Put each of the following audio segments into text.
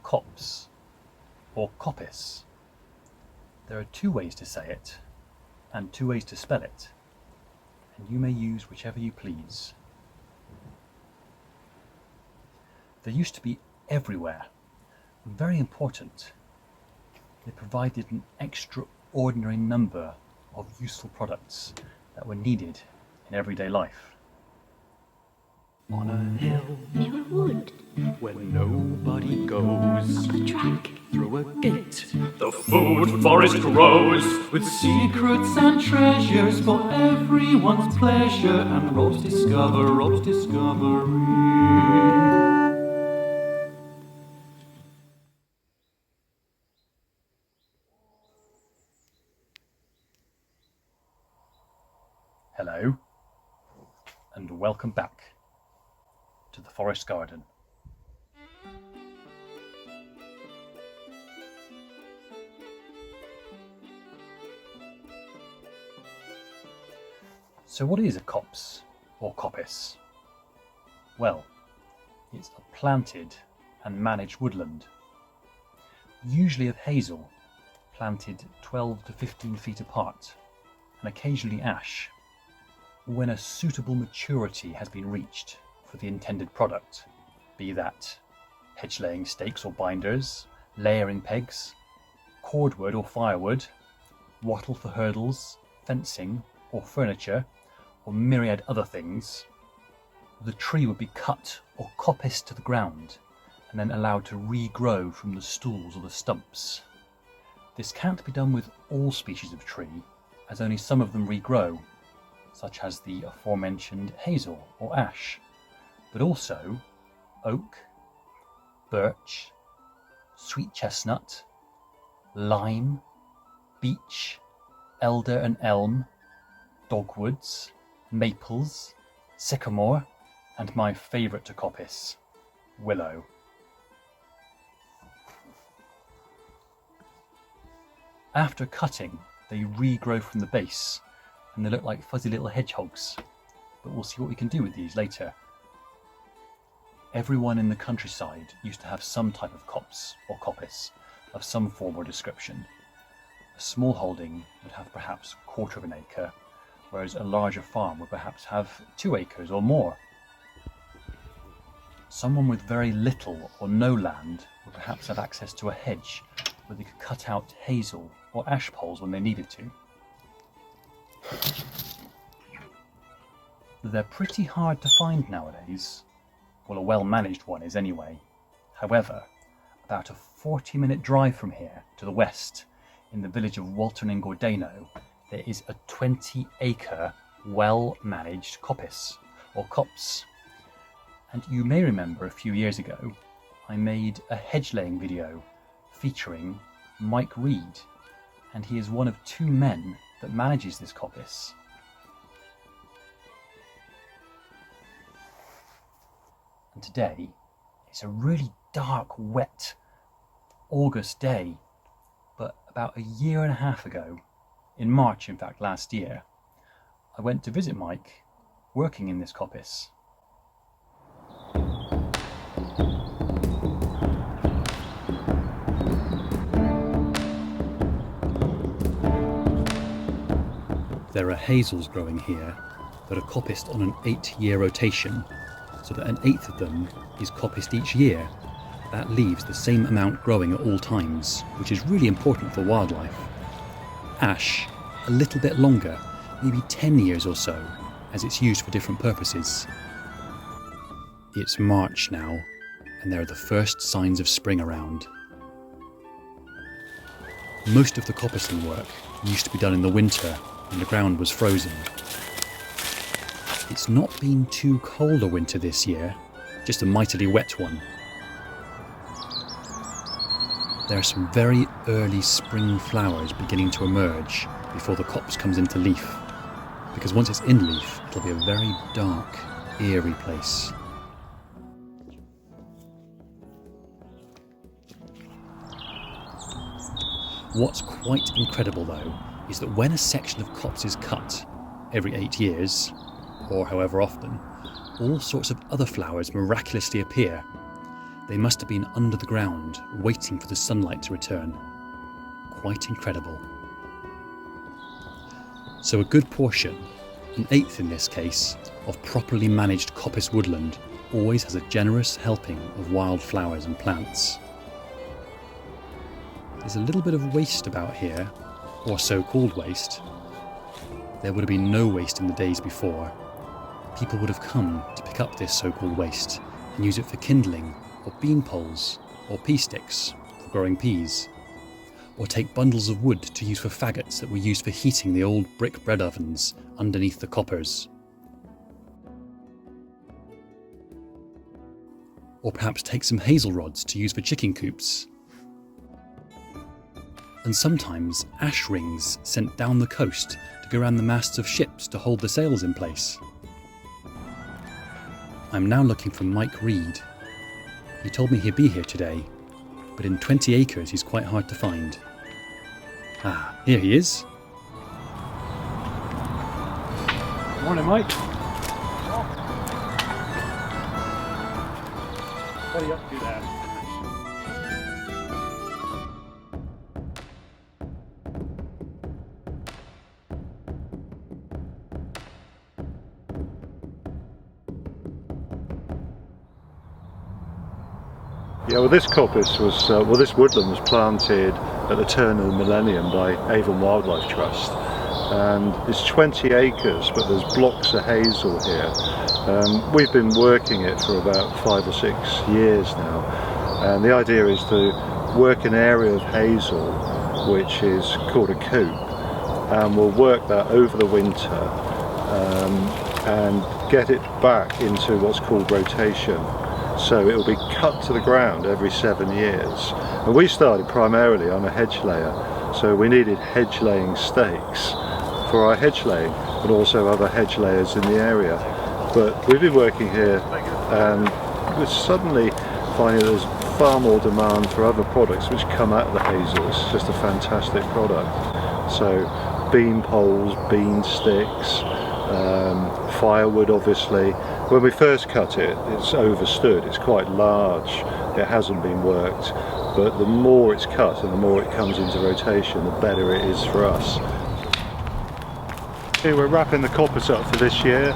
copse or coppice? There are two ways to say it and two ways to spell it, and you may use whichever you please. They used to be everywhere, and very important. They provided an extraordinary number of useful products that were needed in everyday life. On a hill near a wood, where nobody goes, up a track, through a gate, The food forest grows with secrets and treasures for everyone's pleasure, and Rob's discovery. Hello, and welcome back to the Forest Garden. So what is a copse or coppice? Well, it's a planted and managed woodland, usually of hazel, planted 12 to 15 feet apart, and occasionally ash, when a suitable maturity has been reached for the intended product, be that hedge-laying stakes or binders, layering pegs, cordwood or firewood, wattle for hurdles, fencing or furniture, or myriad other things, the tree would be cut or coppiced to the ground and then allowed to regrow from the stools or the stumps. This can't be done with all species of tree, as only some of them regrow, such as the aforementioned hazel or ash, but also oak, birch, sweet chestnut, lime, beech, elder and elm, dogwoods, maples, sycamore, and my favourite to coppice, willow. After cutting, they regrow from the base, and they look like fuzzy little hedgehogs, but we'll see what we can do with these later. Everyone in the countryside used to have some type of copse or coppice of some form or description. A small holding would have perhaps a quarter of an acre, whereas a larger farm would perhaps have 2 acres or more. Someone with very little or no land would perhaps have access to a hedge where they could cut out hazel or ash poles when they needed to. They're pretty hard to find nowadays. Well, a well-managed one is anyway. However, about a 40-minute drive from here to the west, in the village of Walton-in-Gordano, there is a 20-acre well-managed coppice, or copse. And you may remember a few years ago, I made a hedge-laying video featuring Mike Reed, and he is one of 2 men that manages this coppice. And today, it's a really dark, wet August day, but about a year and a half ago, in March in fact last year, I went to visit Mike working in this coppice. There are hazels growing here that are coppiced on an 8-year rotation, so that an 1/8 of them is coppiced each year. That leaves the same amount growing at all times, which is really important for wildlife. Ash, a little bit longer, maybe 10 years or so, as it's used for different purposes. It's March now, and there are the first signs of spring around. Most of the coppicing work used to be done in the winter when the ground was frozen. It's not been too cold a winter this year, just a mightily wet one. There are some very early spring flowers beginning to emerge before the copse comes into leaf, because once it's in leaf, it'll be a very dark, eerie place. What's quite incredible though, is that when a section of copse is cut, every 8 years, or however often, all sorts of other flowers miraculously appear. They must have been under the ground, waiting for the sunlight to return. Quite incredible. So a good portion, an eighth in this case, of properly managed coppice woodland always has a generous helping of wild flowers and plants. There's a little bit of waste about here, or so-called waste. There would have been no waste in the days before. People would have come to pick up this so-called waste and use it for kindling, or bean poles, or pea sticks for growing peas, or take bundles of wood to use for faggots that were used for heating the old brick bread ovens underneath the coppers. Or perhaps take some hazel rods to use for chicken coops. And sometimes ash rings sent down the coast to go around the masts of ships to hold the sails in place. I'm now looking for Mike Reed. He told me he'd be here today, but in 20 acres he's quite hard to find. Ah, here he is. Morning, Mike. What are you up to there? Yeah, well, this coppice was, this woodland was planted at the turn of the millennium by Avon Wildlife Trust, and it's 20 acres, but there's blocks of hazel here. We've been working it for about 5 or 6 years now, and the idea is to work an area of hazel which is called a coop, and we'll work that over the winter and get it back into what's called rotation. So it will be cut to the ground every 7 years. And we started primarily on a hedge layer, so we needed hedge laying stakes for our hedge laying and also other hedge layers in the area. But we've been working here and we're suddenly finding there's far more demand for other products which come out of the hazel. It's just a fantastic product. So bean poles, bean sticks, firewood obviously. When we first cut it, it's overstood, it's quite large, it hasn't been worked, but the more it's cut and the more it comes into rotation, the better it is for us. Here we're wrapping the coppice up for this year,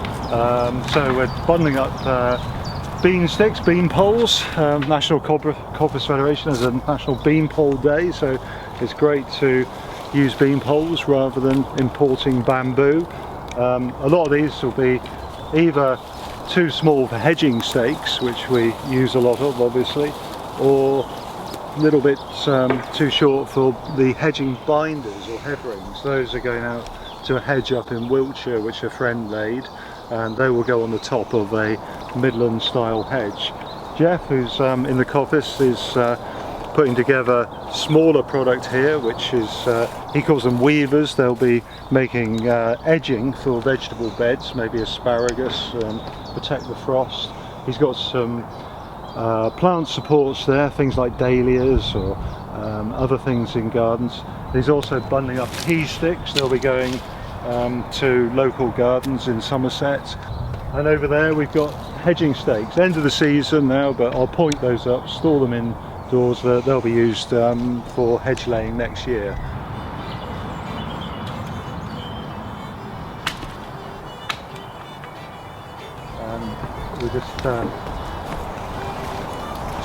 so we're bundling up bean sticks, bean poles. National Coppice Federation has a National Bean Pole Day, so it's great to use bean poles rather than importing bamboo. A lot of these will be either too small for hedging stakes, which we use a lot of obviously, or a little bit too short for the hedging binders or head rings. Those are going out to a hedge up in Wiltshire which a friend laid, and they will go on the top of a Midland style hedge. Jeff, who's in the coppice, is putting together smaller product here, which is, he calls them weavers. They'll be making edging for vegetable beds, maybe asparagus, protect the frost. He's got some plant supports there, things like dahlias or other things in gardens. He's also bundling up pea sticks. They'll be going to local gardens in Somerset. And over there we've got hedging stakes. End of the season now, but I'll point those up, store them indoors. They'll be used for hedge laying next year. We're just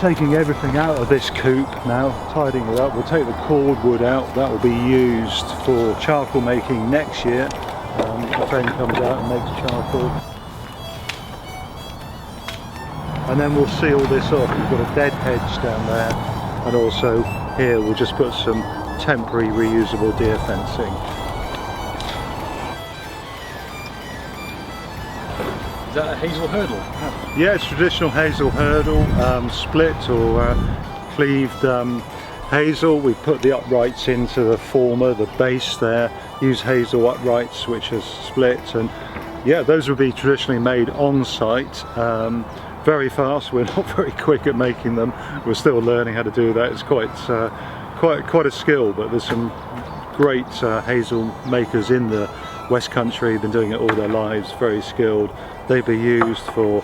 taking everything out of this coop now, tidying it up. We'll take the cordwood out, that will be used for charcoal making next year. A friend comes out and makes charcoal. And then we'll seal this off. We've got a dead hedge down there, and also here we'll just put some temporary reusable deer fencing. Is that a hazel hurdle? Yeah, it's traditional hazel hurdle, split or cleaved hazel. We put the uprights into the former, the base there, use hazel uprights which are split, and yeah, those would be traditionally made on site. Very fast. We're not very quick at making them. We're still learning how to do that. It's quite a skill, but there's some great hazel makers in the West Country, been doing it all their lives, very skilled. They'd be used for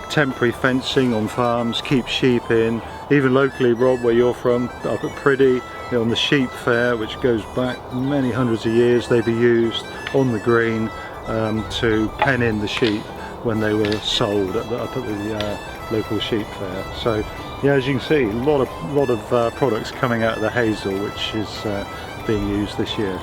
temporary fencing on farms, keep sheep in, even locally, Rob, where you're from, up at Priddy, on the sheep fair, which goes back many hundreds of years, they'd be used on the green to pen in the sheep when they were sold up at the local sheep fair. So yeah, as you can see, a lot of products coming out of the hazel, which is being used this year.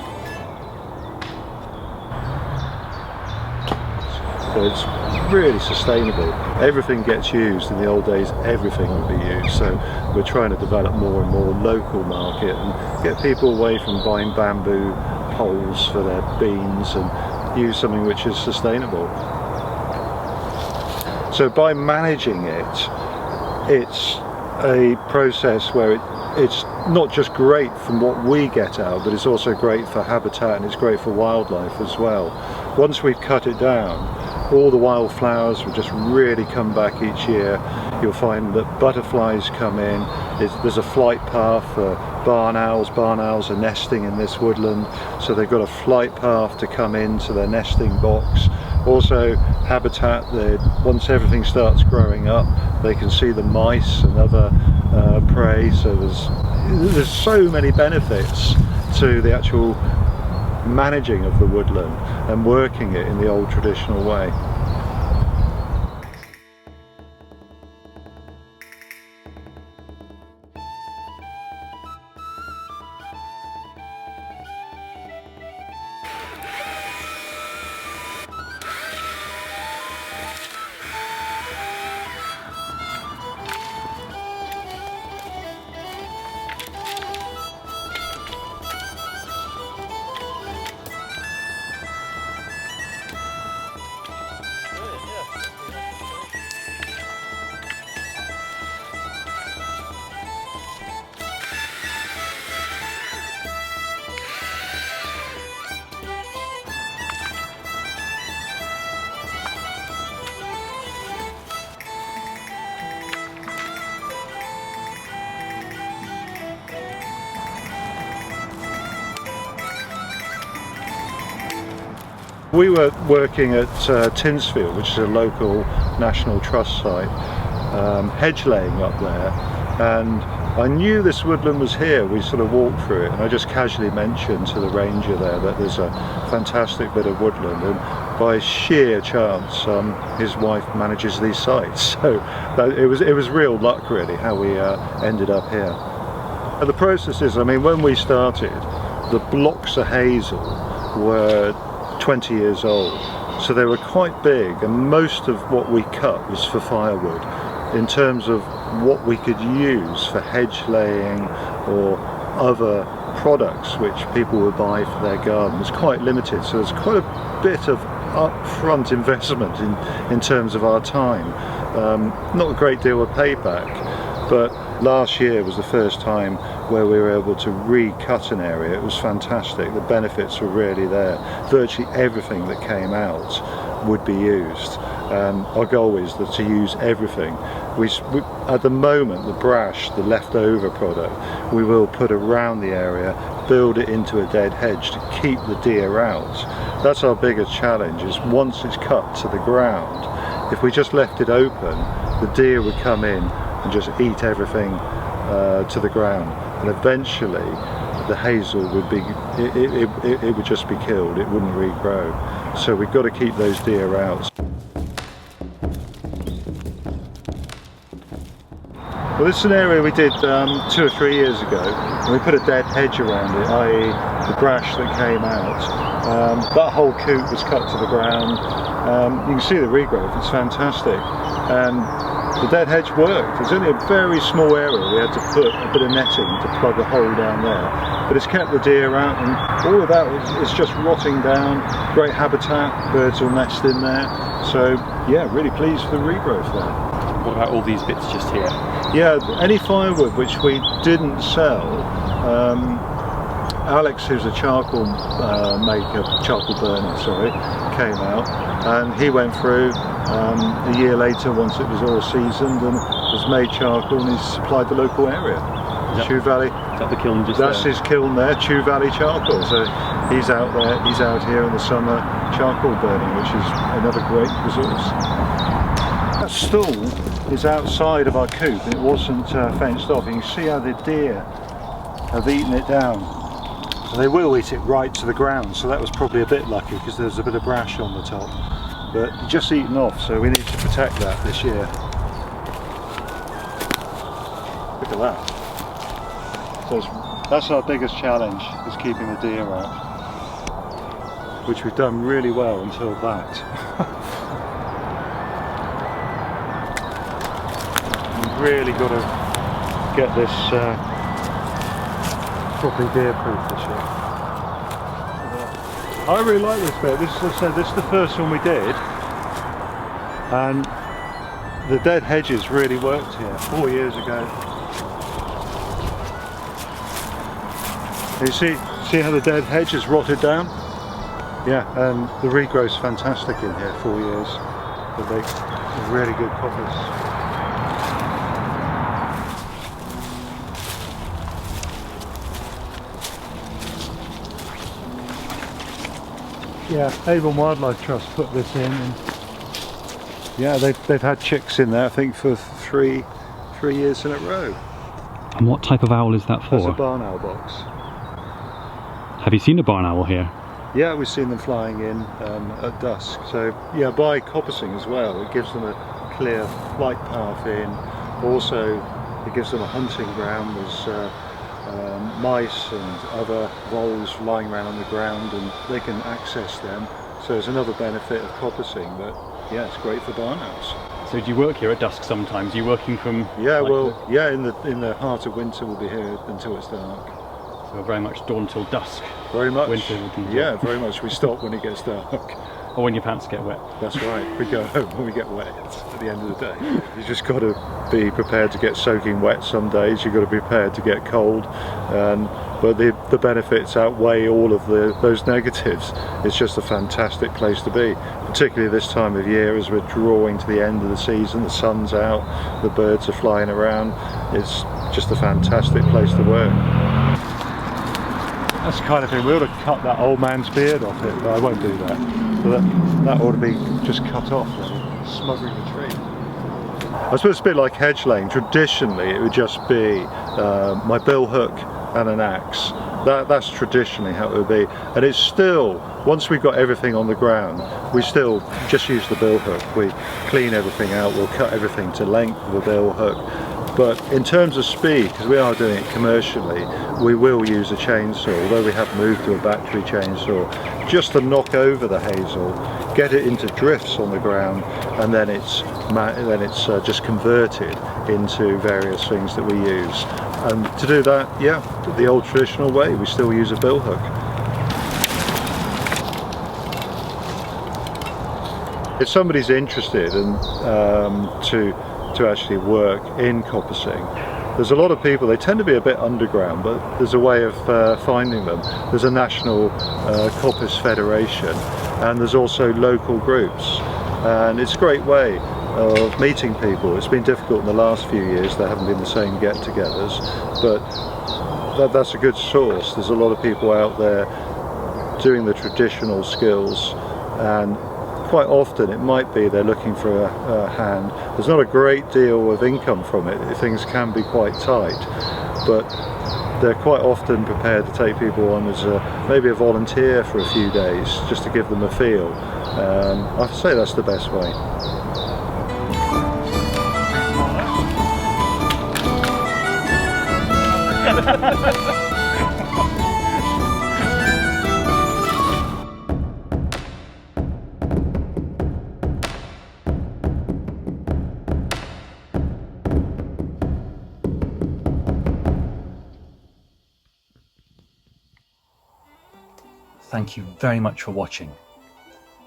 So it's really sustainable. Everything gets used. In the old days, everything would be used. So we're trying to develop more and more local market and get people away from buying bamboo poles for their beans and use something which is sustainable. So by managing it, it's a process where it's not just great from what we get out, but it's also great for habitat and it's great for wildlife as well. Once we've cut it down, all the wildflowers will just really come back each year. You'll find that butterflies come in. There's a flight path for barn owls. Barn owls are nesting in this woodland, so they've got a flight path to come into their nesting box. Also habitat, once everything starts growing up, they can see the mice and other prey, so there's so many benefits to the actual managing of the woodland and working it in the old traditional way. We were working at Tinsfield, which is a local National Trust site, hedge laying up there, and I knew this woodland was here. We sort of walked through it and I just casually mentioned to the ranger there that there's a fantastic bit of woodland, and by sheer chance his wife manages these sites, so it was real luck really how we ended up here. And the process is, I mean, when we started, the blocks of hazel were 20 years old, so they were quite big, and most of what we cut was for firewood. In terms of what we could use for hedge laying or other products which people would buy for their garden was quite limited, so there's quite a bit of upfront investment in terms of our time. Not a great deal of payback, but last year was the first time where we were able to recut an area. It was fantastic. The benefits were really there. Virtually everything that came out would be used. Our goal is to use everything. We, at the moment, the brash, the leftover product, we will put around the area, build it into a dead hedge to keep the deer out. That's our biggest challenge, is once it's cut to the ground, if we just left it open, the deer would come in and just eat everything to the ground, and eventually the hazel would be, it would just be killed, it wouldn't regrow. So we've got to keep those deer out. Well, this is an area we did 2 or 3 years ago, and we put a dead hedge around it, i.e. the brash that came out. That whole coop was cut to the ground. You can see the regrowth, it's fantastic. And the dead hedge worked. It's only a very small area. We had to put a bit of netting to plug a hole down there, but it's kept the deer out, and all of that is just rotting down. Great habitat, birds will nest in there. So yeah, really pleased with the regrowth there. What about all these bits just here? Yeah, any firewood which we didn't sell, Alex, who's a charcoal charcoal burner, sorry, came out, and he went through a year later, once it was all seasoned, and has made charcoal, and he's supplied the local area. Chew Valley. Is that the kiln just That's there? his kiln there, Chew Valley Charcoal. So he's out there, he's out here in the summer charcoal burning, which is another great resource. stall is outside of our coop and it wasn't fenced off. You can see how the deer have eaten it down. So they will eat it right to the ground, so that was probably a bit lucky because there's a bit of brash on the top. But just eaten off, so we need to protect that this year. Look at that. So that's our biggest challenge, is keeping the deer out. Which we've done really well until that. We've really got to get this properly deer proof this year. I really like this bit. This, as I said, this is the first one we did, and the dead hedges really worked here 4 years ago. You see how the dead hedges rotted down? Yeah, and the regrowth's fantastic in here. 4 years, they make a really good coppice. Yeah, Avon Wildlife Trust put this in, and yeah, they've had chicks in there I think for three years in a row. And what type of owl is that for? That's a barn owl box. Have you seen a barn owl here? Yeah, we've seen them flying in at dusk. So yeah, by coppicing as well, it gives them a clear flight path in. Also, it gives them a hunting ground. There's mice and other voles lying around on the ground, and they can access them. So there's another benefit of coppicing, but yeah, it's great for barn owls. So do you work here at dusk sometimes? Are you working from... Yeah, well, yeah, in the heart of winter we'll be here until it's dark. So very much dawn till dusk. Very much. Winter. Yeah, very much. We stop when it gets dark. Or when your pants get wet. That's right. We go home when we get wet at the end of the day. You just got to be prepared to get soaking wet some days. You've got to be prepared to get cold. But the benefits outweigh all of those negatives. It's just a fantastic place to be, particularly this time of year as we're drawing to the end of the season. The sun's out, the birds are flying around. It's just a fantastic place to work. That's the kind of thing, we ought to cut that old man's beard off it, but I won't do that. So that ought to be just cut off, really, smothering the tree. I suppose it's a bit like hedge laying. Traditionally it would just be my bill hook and an axe. That's traditionally how it would be. And it's still, once we've got everything on the ground, we still just use the bill hook. We clean everything out, we'll cut everything to length of the bill hook. But in terms of speed, because we are doing it commercially, we will use a chainsaw, although we have moved to a battery chainsaw, just to knock over the hazel, get it into drifts on the ground, and then it's just converted into various things that we use. And to do that, yeah, the old traditional way, we still use a bill hook. If somebody's interested in to actually work in coppicing, there's a lot of people, they tend to be a bit underground, but there's a way of finding them. There's a national coppice federation, and there's also local groups, and it's a great way of meeting people. It's been difficult in the last few years, there haven't been the same get-togethers, but that's a good source. There's a lot of people out there doing the traditional skills, and quite often it might be they're looking for a hand. There's not a great deal of income from it. Things can be quite tight, but they're quite often prepared to take people on as maybe a volunteer for a few days, just to give them a feel. I'd say that's the best way. Thank you very much for watching.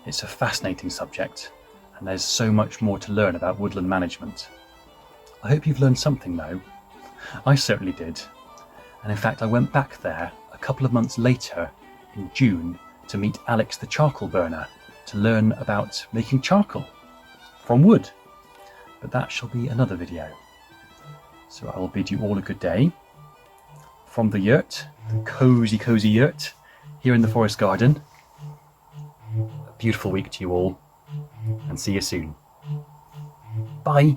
It's a fascinating subject, and there's so much more to learn about woodland management. I hope you've learned something though. I certainly did. And in fact I went back there a couple of months later in June to meet Alex the charcoal burner to learn about making charcoal from wood. But that shall be another video. So I will bid you all a good day from the yurt, the cozy yurt here in the forest garden. A beautiful week to you all, and see you soon. Bye. Bye.